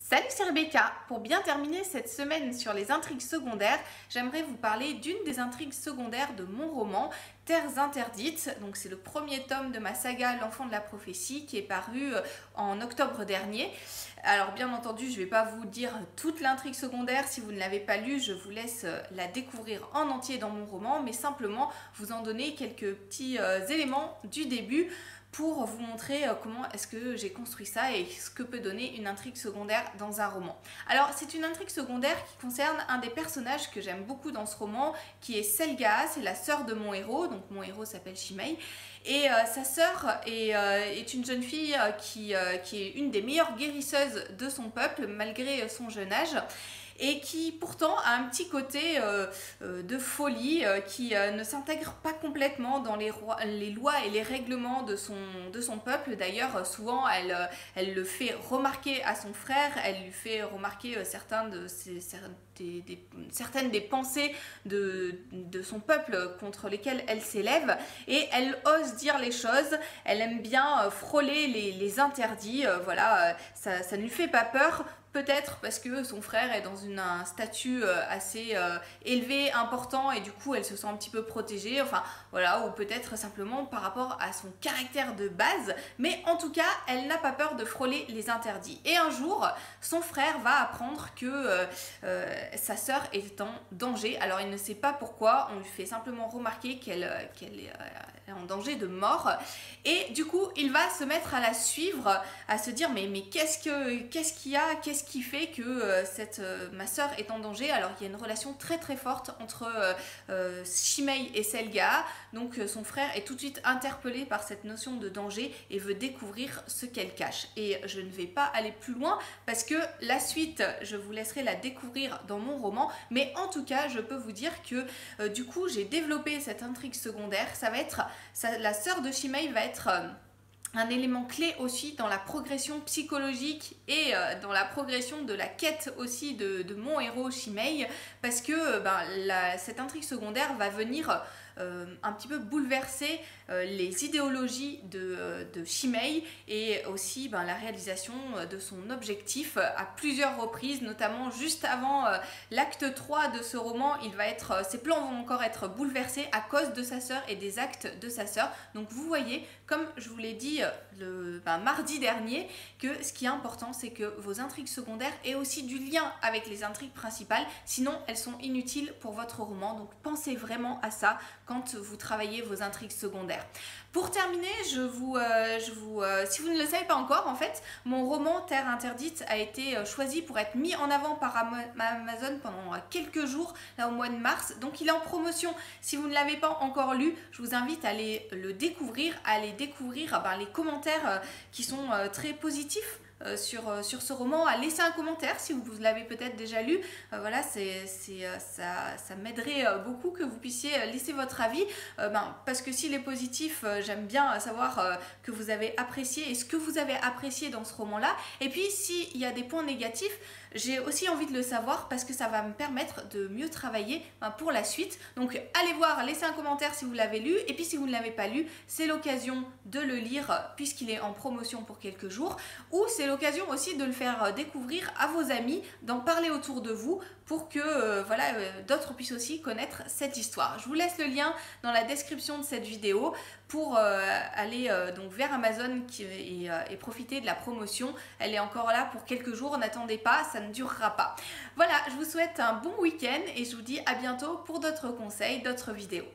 Salut, c'est Rebecca. Pour bien terminer cette semaine sur les intrigues secondaires, j'aimerais vous parler d'une des intrigues secondaires de mon roman, Terres interdites. Donc c'est le premier tome de ma saga L'enfant de la prophétie qui est paru en octobre dernier. Alors bien entendu, je ne vais pas vous dire toute l'intrigue secondaire. Si vous ne l'avez pas lu, je vous laisse la découvrir en entier dans mon roman, mais simplement vous en donner quelques petits éléments du début pour vous montrer comment est-ce que j'ai construit ça et ce que peut donner une intrigue secondaire dans un roman. Alors c'est une intrigue secondaire qui concerne un des personnages que j'aime beaucoup dans ce roman, qui est Selga, c'est la sœur de mon héros, donc mon héros s'appelle Shimei, et sa sœur est une jeune fille qui est une des meilleures guérisseuses de son peuple malgré son jeune âge, et qui pourtant a un petit côté de folie qui ne s'intègre pas complètement dans les lois et les règlements de son peuple. D'ailleurs, souvent, elle le fait remarquer à son frère, elle lui fait remarquer certaines des pensées de son peuple contre lesquelles elle s'élève, et elle ose dire les choses, elle aime bien frôler les interdits, voilà, ça ne lui fait pas peur. Peut-être parce que son frère est dans un statut assez élevé, important, et du coup elle se sent un petit peu protégée, enfin voilà, ou peut-être simplement par rapport à son caractère de base, mais en tout cas elle n'a pas peur de frôler les interdits. Et un jour, son frère va apprendre que sa sœur est en danger. Alors il ne sait pas pourquoi, on lui fait simplement remarquer qu'elle est en danger de mort, et du coup il va se mettre à la suivre, à se dire mais qu'est-ce qu'il y a, qu'est-ce qui fait que ma sœur est en danger. Alors il y a une relation très très forte entre Shimei et Selga, donc son frère est tout de suite interpellé par cette notion de danger et veut découvrir ce qu'elle cache. Et je ne vais pas aller plus loin parce que la suite, je vous laisserai la découvrir dans mon roman, mais en tout cas je peux vous dire que du coup j'ai développé cette intrigue secondaire. Ça va être, la sœur de Shimei va être un élément clé aussi dans la progression psychologique et dans la progression de la quête aussi de mon héros Shimei, parce que cette intrigue secondaire va venir un petit peu bouleverser les idéologies de Shimei, et aussi la réalisation de son objectif à plusieurs reprises, notamment juste avant l'acte 3 de ce roman. Ses plans vont encore être bouleversés à cause de sa sœur et des actes de sa sœur. Donc vous voyez, comme je vous l'ai dit mardi dernier, que ce qui est important, c'est que vos intrigues secondaires aient aussi du lien avec les intrigues principales, sinon elles sont inutiles pour votre roman. Donc pensez vraiment à ça quand vous travaillez vos intrigues secondaires. Pour terminer, si vous ne le savez pas encore, en fait, mon roman Terres interdites a été choisi pour être mis en avant par Amazon pendant quelques jours, là au mois de mars. Donc il est en promotion. Si vous ne l'avez pas encore lu, je vous invite à aller le découvrir, à aller découvrir les commentaires qui sont très positifs sur ce roman, à laisser un commentaire si vous l'avez peut-être déjà lu. Voilà, ça m'aiderait beaucoup que vous puissiez laisser votre avis, parce que s'il est positif, j'aime bien savoir que vous avez apprécié et ce que vous avez apprécié dans ce roman-là. Et puis s'il y a des points négatifs, j'ai aussi envie de le savoir parce que ça va me permettre de mieux travailler pour la suite. Donc allez voir, laissez un commentaire si vous l'avez lu, et puis si vous ne l'avez pas lu, c'est l'occasion de le lire puisqu'il est en promotion pour quelques jours, ou c'est l'occasion aussi de le faire découvrir à vos amis, d'en parler autour de vous pour que d'autres puissent aussi connaître cette histoire. Je vous laisse le lien dans la description de cette vidéo pour aller donc vers Amazon et profiter de la promotion. Elle est encore là pour quelques jours, n'attendez pas, ça ne durera pas. Voilà, je vous souhaite un bon week-end et je vous dis à bientôt pour d'autres conseils, d'autres vidéos.